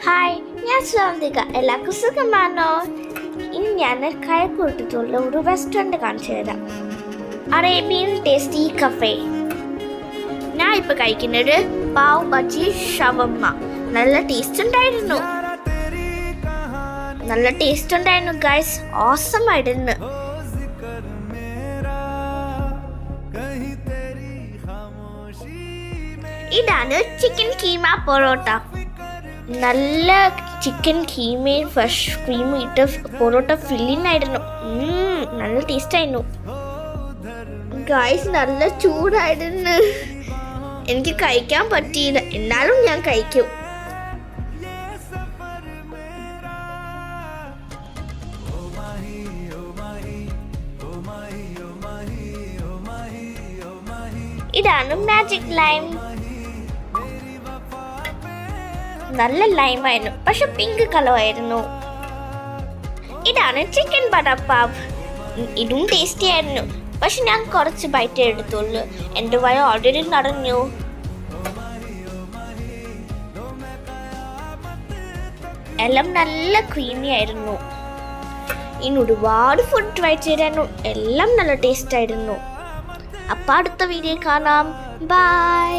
Hi, ഞാൻ സ്വാന്തിക. എല്ലാവർക്കും സുഖമാണോ? ഇനി ഞാൻ കഴക്കൂട്ടത്തുള്ള ഒരു റെസ്റ്റോറൻറ്റ് കാണിച്ചു തരാം. Arabian tasty cafe. ഞാൻ ഇപ്പോൾ കഴിക്കുന്നത് പാവ് ബജി ഷവർമ്മ. നല്ല ടേസ്റ്റ് ഉണ്ടായിരുന്നു ഗൈസ്. ഓസം ആയിരുന്നു. ഇതാണ് ചിക്കൻ കീമ പൊറോട്ട. നല്ല ചിക്കൻ കീമയും ഫ്രഷ് ക്രീമും ഇട്ട് പൊറോട്ട ഫില്ലിംഗ് ആയിരുന്നു. നല്ല ടേസ്റ്റ് ആയിരുന്നു ഗൈസ്. നല്ല ചൂടായിരുന്നു. എനിക്ക് കഴിക്കാൻ പറ്റിയില്ല, എന്നാലും ഞാൻ കഴിക്കും. ഇതാണ് മാജിക് ലൈം. നല്ല ലൈമായിരുന്നു, പക്ഷെ പിങ്ക് കളറായിരുന്നു. ഇതാണ് ചിക്കൻ ബട്ടർ പാവ്. ഇതും ടേസ്റ്റി ആയിരുന്നു, പക്ഷെ ഞാൻ കുറച്ച് ബൈറ്റ് എടുത്തുള്ളൂ. എൻ്റെ വയ ഓൾറെഡി നിറഞ്ഞു. എല്ലാം നല്ല ക്രീമി ആയിരുന്നു. ഇനി ഒരുപാട് ഫുഡ് ട്രൈ ചെയ്തായിരുന്നു. എല്ലാം നല്ല ടേസ്റ്റ് ആയിരുന്നു. അപ്പം അടുത്ത വീഡിയോ കാണാം. ബൈ.